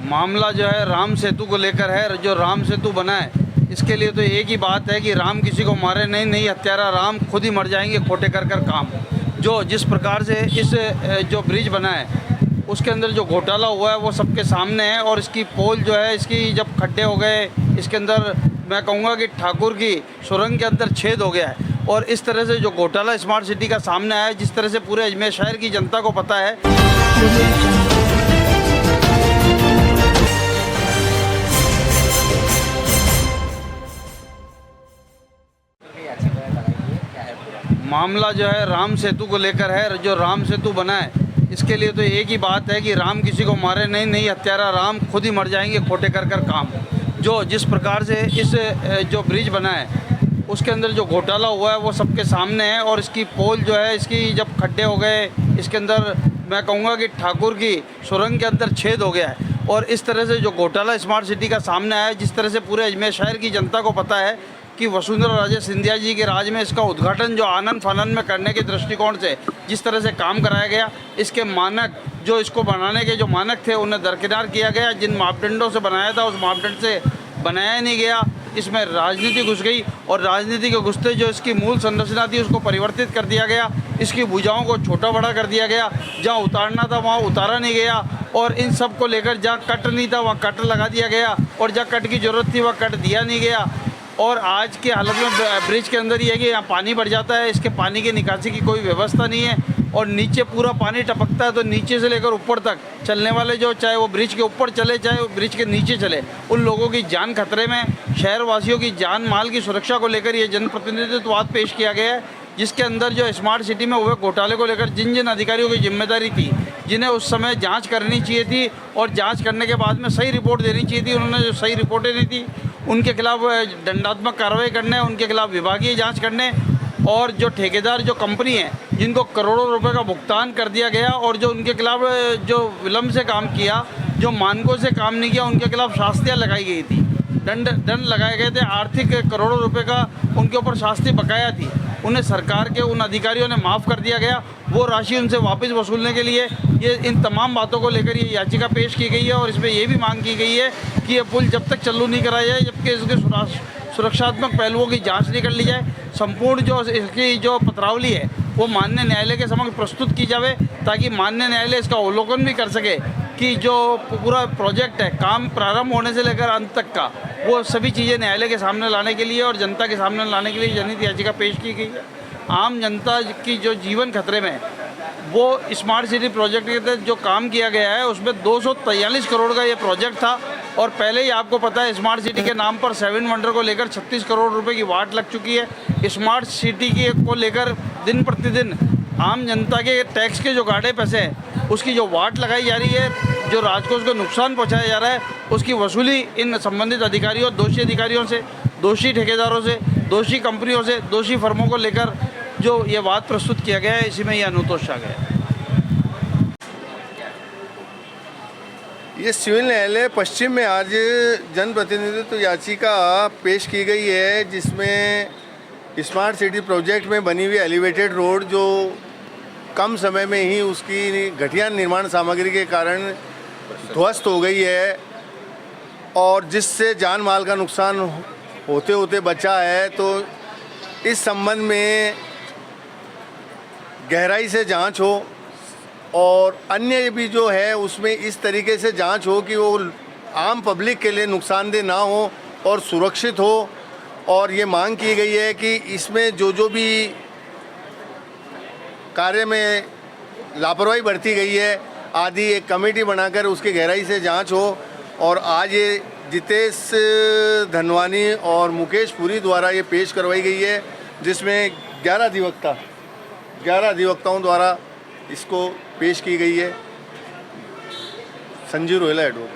मामला जो है राम सेतु को लेकर है। जो राम सेतु बना है इसके लिए तो एक ही बात है कि राम किसी को मारे नहीं, नहीं हत्यारा राम खुद ही मर जाएंगे खोटे कर कर काम। जो जिस प्रकार से इस जो ब्रिज बना है उसके अंदर जो घोटाला हुआ है वो सबके सामने है। और इसकी पोल जो है, इसकी जब खड्डे हो गए, इसके अंदर मैं कहूँगा कि ठाकुर की सुरंग के अंदर छेद हो गया है। और इस तरह से जो घोटाला स्मार्ट सिटी का सामने आया है, जिस तरह से पूरे अजमेर शहर की जनता को पता है। मामला जो है राम सेतु को लेकर है। जो राम सेतु बना है इसके लिए तो एक ही बात है कि राम किसी को मारे नहीं, नहीं हत्यारा राम खुद ही मर जाएंगे खोटे कर कर काम। जो जिस प्रकार से इस जो ब्रिज बना है उसके अंदर जो घोटाला हुआ है वो सबके सामने है। और इसकी पोल जो है, इसकी जब खड्डे हो गए, इसके अंदर मैं कहूँगा कि ठाकुर की सुरंग के अंदर छेद हो गया है। और इस तरह से जो घोटाला स्मार्ट सिटी का सामने आया है, जिस तरह से पूरे अजमेर शहर की जनता को पता है कि वसुंधरा राजे सिंधिया जी के राज में इसका उद्घाटन जो आनंद फानंद में करने के दृष्टिकोण से जिस तरह से काम कराया गया, इसके मानक जो इसको बनाने के जो मानक थे उन्हें दरकिनार किया गया। जिन मापदंडों से बनाया था उस मापदंड से बनाया नहीं गया। इसमें राजनीति घुस गई और राजनीति के घुसते जो इसकी मूल संरचना थी उसको परिवर्तित कर दिया गया। इसकी भुजाओं को छोटा बड़ा कर दिया गया। जहाँ उतारना था वहाँ उतारा नहीं गया। और इन सब को लेकर जहाँ कट नहीं था वहाँ कट लगा दिया गया। और जहाँ कट की ज़रूरत थी वहाँ कट दिया नहीं गया। और आज के हालत में ब्रिज के अंदर ये है कि यहाँ पानी भर जाता है, इसके पानी की निकासी की कोई व्यवस्था नहीं है। और नीचे पूरा पानी टपकता है, तो नीचे से लेकर ऊपर तक चलने वाले जो, चाहे वो ब्रिज के ऊपर चले चाहे वो ब्रिज के नीचे चले, उन लोगों की जान खतरे में। शहरवासियों की जान माल की सुरक्षा को लेकर ये जनप्रतिनिधित्ववाद पेश किया गया है, जिसके अंदर जो स्मार्ट सिटी में हुए घोटाले को लेकर जिन जिन अधिकारियों की जिम्मेदारी थी, जिन्हें उस समय जांच करनी चाहिए थी और जांच करने के बाद में सही रिपोर्ट देनी चाहिए थी, उन्होंने जो सही रिपोर्टें नहीं थी, उनके खिलाफ दंडात्मक कार्रवाई करने, उनके खिलाफ विभागीय जांच करने। और जो ठेकेदार जो कंपनी है जिनको करोड़ों रुपए का भुगतान कर दिया गया और जो उनके खिलाफ जो विलम्ब से काम किया, जो मानकों से काम नहीं किया, उनके खिलाफ शास्तियाँ लगाई गई थी, दंड लगाए गए थे। आर्थिक करोड़ों रुपए का उनके ऊपर शास्ति बकाया थी, उन्हें सरकार के उन अधिकारियों ने माफ़ कर दिया गया। वो राशि उनसे वापस वसूलने के लिए ये इन तमाम बातों को लेकर ये याचिका पेश की गई है। और इसमें ये भी मांग की गई है कि ये पुल जब तक चालू नहीं कराया जाए, जबकि इसके सुरक्षात्मक पहलुओं की जांच नहीं कर ली जाए, संपूर्ण जो इसकी जो पत्रावली है वो माननीय न्यायालय के समक्ष प्रस्तुत की जाए, ताकि माननीय न्यायालय इसका अवलोकन भी कर सके कि जो पूरा प्रोजेक्ट है, काम प्रारंभ होने से लेकर अंत तक का, वो सभी चीज़ें न्यायालय के सामने लाने के लिए और जनता के सामने लाने के लिए जनहित याचिका पेश की गई है। आम जनता की जो जीवन खतरे में है, वो स्मार्ट सिटी प्रोजेक्ट के तहत जो काम किया गया है उसमें 243 करोड़ का ये प्रोजेक्ट था। और पहले ही आपको पता है स्मार्ट सिटी के नाम पर 7 वंडर को लेकर 36 करोड़ रुपए की वाट लग चुकी है। स्मार्ट सिटी की को लेकर दिन प्रतिदिन आम जनता के टैक्स के जो गाढ़े पैसे हैं उसकी जो वाट लगाई जा रही है, जो राजकोष को नुकसान पहुंचाया जा रहा है, उसकी वसूली इन संबंधित अधिकारियों, दोषी अधिकारियों से, दोषी ठेकेदारों से, दोषी कंपनियों से, दोषी फर्मों को लेकर जो ये वाद प्रस्तुत किया गया है, इसी में यह अनुतोष आ गया है। ये सिविल न्यायालय पश्चिम में आज जनप्रतिनिधित्व याचिका पेश की गई है, जिसमें स्मार्ट सिटी प्रोजेक्ट में बनी हुई एलिवेटेड रोड जो कम समय में ही उसकी घटिया निर्माण सामग्री के कारण ध्वस्त हो गई है और जिससे जान माल का नुकसान होते होते बचा है। तो इस संबंध में गहराई से जांच हो और अन्य भी जो है उसमें इस तरीके से जांच हो कि वो आम पब्लिक के लिए नुकसानदेह ना हो और सुरक्षित हो। और ये मांग की गई है कि इसमें जो भी कार्य में लापरवाही बरती गई है आदि एक कमेटी बनाकर उसकी गहराई से जांच हो। और आज ये जितेश धनवानी और मुकेश पुरी द्वारा ये पेश करवाई गई है, जिसमें 11 अधिवक्ताओं द्वारा इसको पेश की गई है। संजीव रोहिला एडवोकेट।